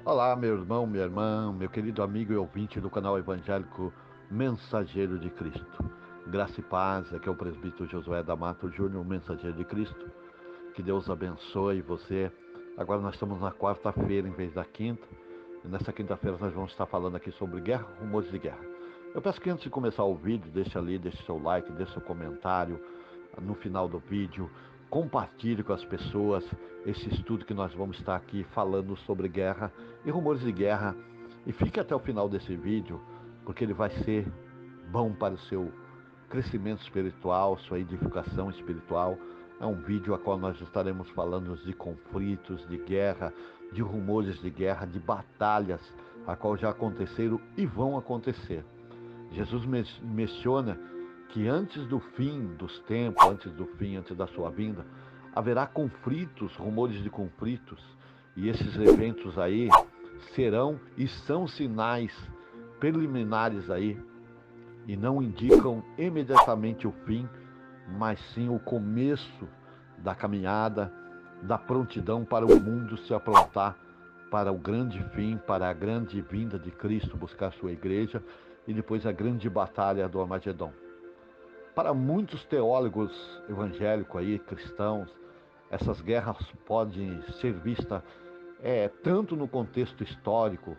Olá, meu irmão, minha irmã, meu querido amigo e ouvinte do canal evangélico Mensageiro de Cristo. Graça e paz, aqui é o presbítero Josué da Mato Júnior, Mensageiro de Cristo. Que Deus abençoe você. Agora nós estamos na quarta-feira em vez da quinta. E nessa quinta-feira nós vamos estar falando aqui sobre guerra, rumores de guerra. Eu peço que antes de começar o vídeo, deixe seu like, deixe seu comentário no final do vídeo. Compartilhe com as pessoas esse estudo que nós vamos estar aqui falando sobre guerra e rumores de guerra. E fique até o final desse vídeo, porque ele vai ser bom para o seu crescimento espiritual, sua edificação espiritual. É um vídeo a qual nós estaremos falando de conflitos, de guerra, de rumores de guerra, de batalhas, a qual já aconteceram e vão acontecer. Jesus menciona que antes do fim dos tempos, antes da sua vinda, haverá conflitos, rumores de conflitos, e esses eventos aí serão e são sinais preliminares aí, e não indicam imediatamente o fim, mas sim o começo da caminhada, da prontidão para o mundo se aprontar para o grande fim, para a grande vinda de Cristo buscar sua igreja e depois a grande batalha do Armagedon. Para muitos teólogos evangélicos aí, cristãos, essas guerras podem ser vistas tanto no contexto histórico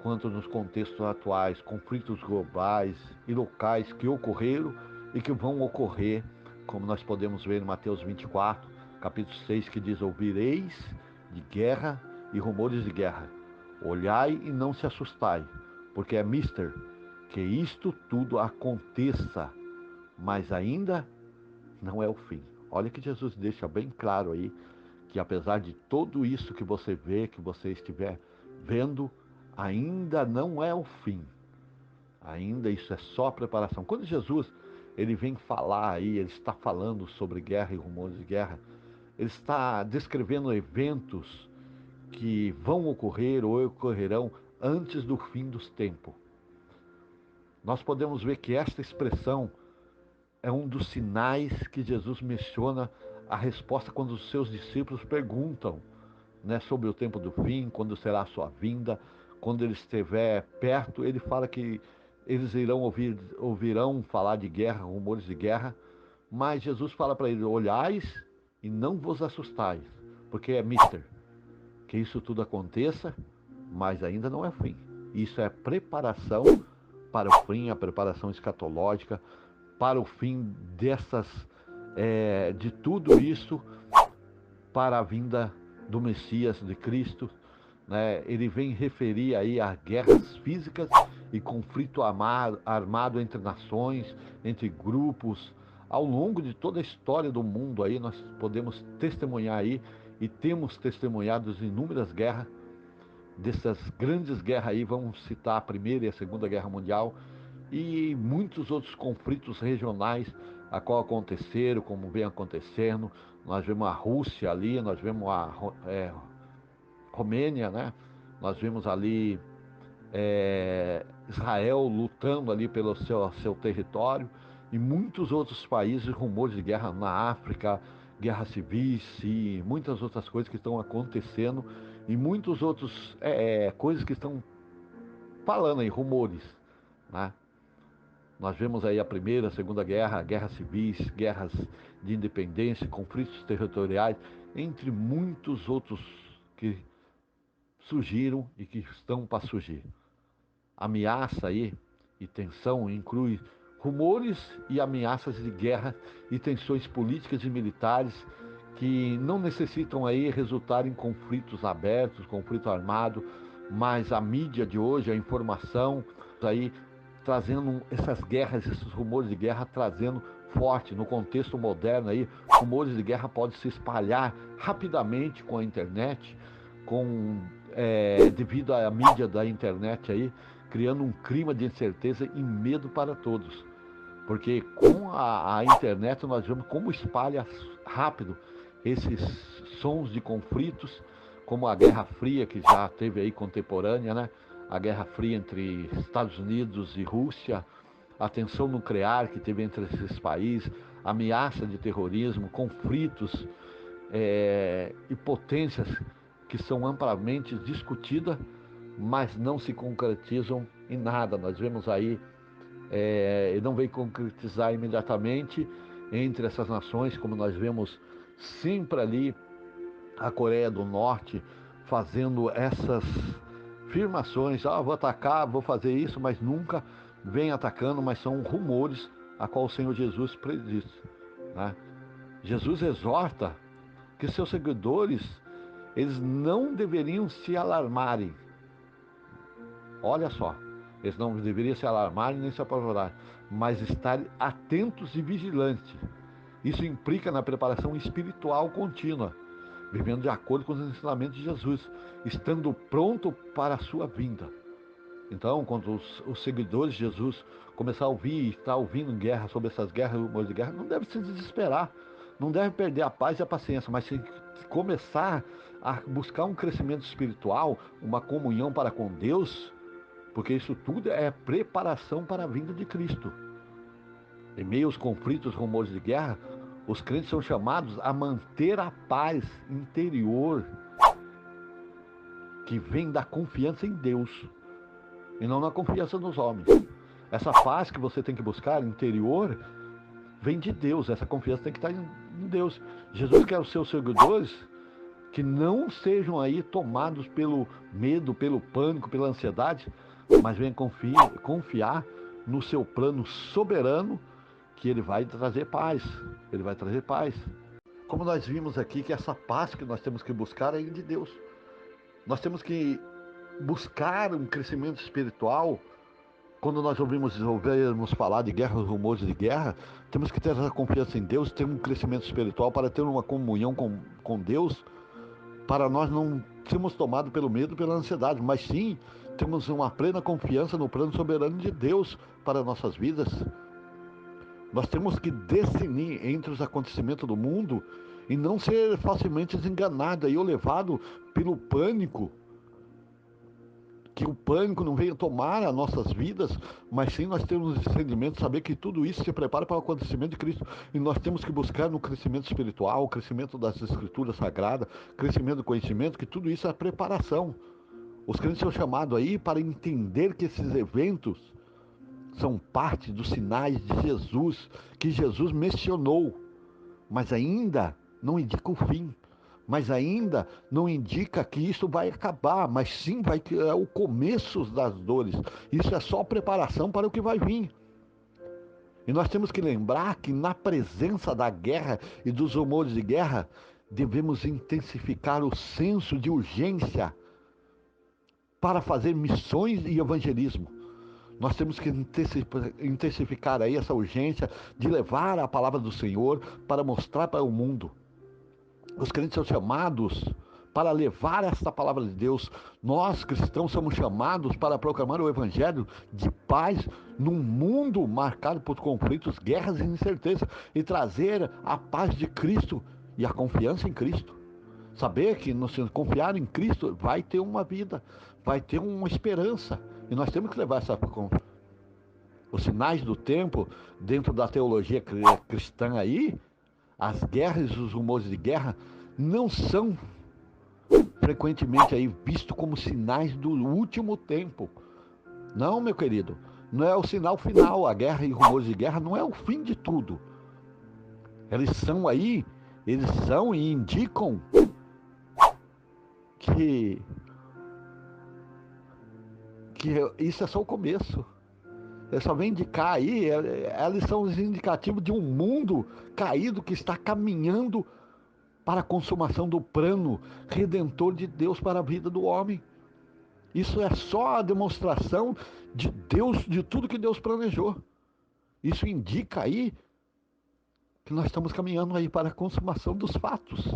quanto nos contextos atuais, conflitos globais e locais que ocorreram e que vão ocorrer, como nós podemos ver em Mateus 24, capítulo 6, que diz: ouvireis de guerra e rumores de guerra. Olhai e não se assustai, porque é mister que isto tudo aconteça, mas ainda não é o fim. Olha que Jesus deixa bem claro aí, que apesar de tudo isso que você vê, que você estiver vendo, ainda não é o fim. Ainda isso é só preparação. Quando Jesus ele vem falar aí, ele está falando sobre guerra e rumores de guerra, ele está descrevendo eventos que vão ocorrer ou ocorrerão antes do fim dos tempos. Nós podemos ver que esta expressão é um dos sinais que Jesus menciona a resposta quando os seus discípulos perguntam, né, sobre o tempo do fim, quando será a sua vinda, quando ele estiver perto. Ele fala que eles ouvirão falar de guerra, rumores de guerra, mas Jesus fala para eles: olhais e não vos assustais, porque é mister que isso tudo aconteça, mas ainda não é o fim. Isso é preparação para o fim, a preparação escatológica, para o fim de tudo isso, para a vinda do Messias, de Cristo, né? Ele vem referir aí a guerras físicas e conflito armado entre nações, entre grupos. Ao longo de toda a história do mundo aí, nós podemos testemunhar aí, e temos testemunhado inúmeras guerras. Dessas grandes guerras aí, vamos citar a Primeira e a Segunda Guerra Mundial, e muitos outros conflitos regionais a qual aconteceram, como vem acontecendo. Nós vemos a Rússia ali, nós vemos a Romênia, né? Nós vemos ali Israel lutando ali pelo seu território, e muitos outros países, rumores de guerra na África, guerras civis e muitas outras coisas que estão acontecendo, e muitos outros coisas que estão falando aí, rumores, né? Nós vemos aí a Primeira, a Segunda Guerra, guerras civis, guerras de independência, conflitos territoriais, entre muitos outros que surgiram e que estão para surgir. Ameaça aí e tensão inclui rumores e ameaças de guerra e tensões políticas e militares que não necessitam aí resultar em conflitos abertos, conflito armado, mas a mídia de hoje, a informação aí trazendo essas guerras, esses rumores de guerra trazendo forte no contexto moderno aí, rumores de guerra podem se espalhar rapidamente com a internet, devido à mídia da internet aí, criando um clima de incerteza e medo para todos. Porque com a internet nós vemos como espalha rápido esses sons de conflitos, como a Guerra Fria, que já teve aí contemporânea, né? A Guerra Fria entre Estados Unidos e Rússia, a tensão nuclear que teve entre esses países, ameaça de terrorismo, conflitos e potências que são amplamente discutidas, mas não se concretizam em nada. Nós vemos aí, não vem concretizar imediatamente entre essas nações, como nós vemos sempre ali a Coreia do Norte fazendo essas afirmações, vou atacar, vou fazer isso, mas nunca vem atacando, mas são rumores a qual o Senhor Jesus prediz, né? Jesus exorta que seus seguidores, eles não deveriam se alarmarem. Olha só, eles não deveriam se alarmarem nem se apavorar, mas estarem atentos e vigilantes. Isso implica na preparação espiritual contínua, vivendo de acordo com os ensinamentos de Jesus, estando pronto para a sua vinda. Então, quando os seguidores de Jesus começar a ouvir e estar ouvindo guerra sobre essas guerras, rumores de guerra, não deve se desesperar, não deve perder a paz e a paciência, mas se começar a buscar um crescimento espiritual, uma comunhão para com Deus, porque isso tudo é preparação para a vinda de Cristo. Em meio aos conflitos, rumores de guerra, os crentes são chamados a manter a paz interior que vem da confiança em Deus e não na confiança nos homens. Essa paz que você tem que buscar interior vem de Deus, essa confiança tem que estar em Deus. Jesus quer os seus seguidores que não sejam aí tomados pelo medo, pelo pânico, pela ansiedade, mas venham confiar no seu plano soberano, que ele vai trazer paz. Ele vai trazer paz. Como nós vimos aqui, que essa paz que nós temos que buscar é de Deus. Nós temos que buscar um crescimento espiritual. Quando nós ouvirmos falar de guerra, rumores de guerra, temos que ter essa confiança em Deus, ter um crescimento espiritual para ter uma comunhão com Deus, para nós não sermos tomados pelo medo, pela ansiedade, mas sim temos uma plena confiança no plano soberano de Deus para nossas vidas. Nós temos que discernir entre os acontecimentos do mundo e não ser facilmente enganado ou levado pelo pânico. Que o pânico não venha tomar as nossas vidas, mas sim nós temos discernimento, saber que tudo isso se prepara para o acontecimento de Cristo. E nós temos que buscar no crescimento espiritual, o crescimento das Escrituras Sagradas, crescimento do conhecimento, que tudo isso é preparação. Os crentes são chamados aí para entender que esses eventos são parte dos sinais de Jesus, que Jesus mencionou, mas ainda não indica o fim. Mas ainda não indica que isso vai acabar, mas sim vai que é o começo das dores. Isso é só preparação para o que vai vir. E nós temos que lembrar que na presença da guerra e dos rumores de guerra, devemos intensificar o senso de urgência para fazer missões e evangelismo. Nós temos que intensificar aí essa urgência de levar a palavra do Senhor para mostrar para o mundo. Os crentes são chamados para levar esta palavra de Deus. Nós, cristãos, somos chamados para proclamar o evangelho de paz num mundo marcado por conflitos, guerras e incertezas, e trazer a paz de Cristo e a confiança em Cristo. Saber que se confiar em Cristo vai ter uma vida, vai ter uma esperança. E nós temos que levar os sinais do tempo dentro da teologia cristã aí. As guerras e os rumores de guerra não são frequentemente aí vistos como sinais do último tempo. Não, meu querido, não é o sinal final. A guerra e rumores de guerra não é o fim de tudo. Eles são e indicam que isso é só o começo. Ele só vem indicar aí, elas são os indicativos de um mundo caído que está caminhando para a consumação do plano redentor de Deus para a vida do homem. Isso é só a demonstração de Deus, de tudo que Deus planejou. Isso indica aí que nós estamos caminhando aí para a consumação dos fatos,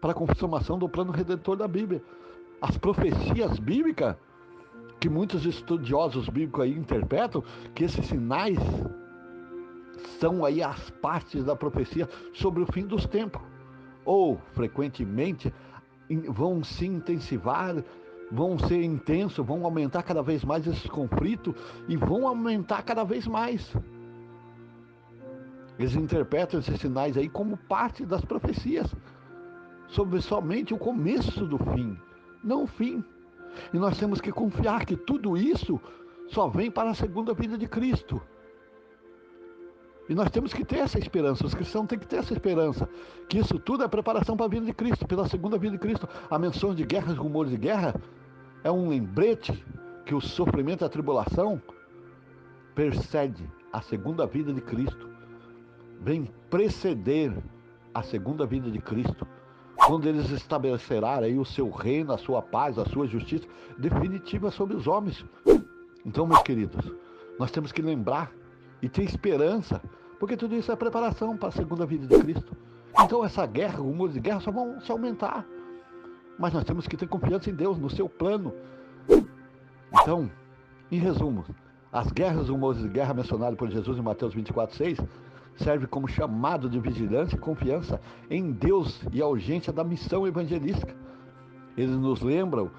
para a consumação do plano redentor da Bíblia. As profecias bíblicas, que muitos estudiosos bíblicos aí interpretam, que esses sinais são aí as partes da profecia sobre o fim dos tempos. Ou, frequentemente, vão se intensivar, vão ser intensos, vão aumentar cada vez mais esses conflitos e vão aumentar cada vez mais. Eles interpretam esses sinais aí como parte das profecias. sobre somente o começo do fim, não o fim. E nós temos que confiar que tudo isso só vem para a segunda vinda de Cristo. E nós temos que ter essa esperança, os cristãos têm que ter essa esperança, que isso tudo é preparação para a vinda de Cristo, pela segunda vinda de Cristo. A menção de guerras, rumores de guerra, é um lembrete que o sofrimento e a tribulação precede a segunda vinda de Cristo, vem preceder a segunda vinda de Cristo, quando eles estabelecerão aí o seu reino, a sua paz, a sua justiça definitiva sobre os homens. Então, meus queridos, nós temos que lembrar e ter esperança, porque tudo isso é preparação para a segunda vinda de Cristo. Então essa guerra, rumores de guerra só vão se aumentar, mas nós temos que ter confiança em Deus, no seu plano. Então, em resumo, as guerras, rumores de guerra mencionados por Jesus em Mateus 24:6 serve como chamado de vigilância e confiança em Deus e a urgência da missão evangelística. Eles nos lembram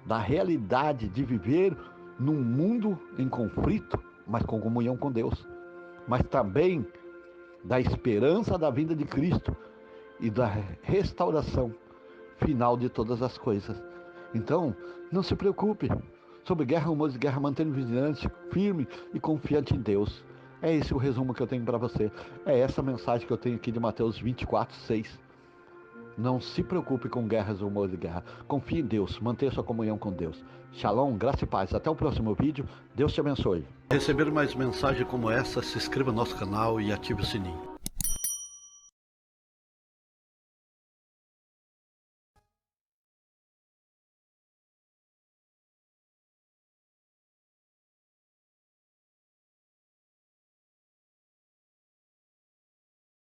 da realidade de viver num mundo em conflito, mas com comunhão com Deus. Mas também da esperança da vinda de Cristo e da restauração final de todas as coisas. Então, não se preocupe sobre guerra, rumores de guerra, mantendo vigilante, firme e confiante em Deus. É esse o resumo que eu tenho para você. É essa mensagem que eu tenho aqui de Mateus 24:6. Não se preocupe com guerras, rumores de guerra. Confie em Deus, mantenha sua comunhão com Deus. Shalom, graça e paz. Até o próximo vídeo. Deus te abençoe. Para receber mais mensagens como essa, se inscreva no nosso canal e ative o sininho.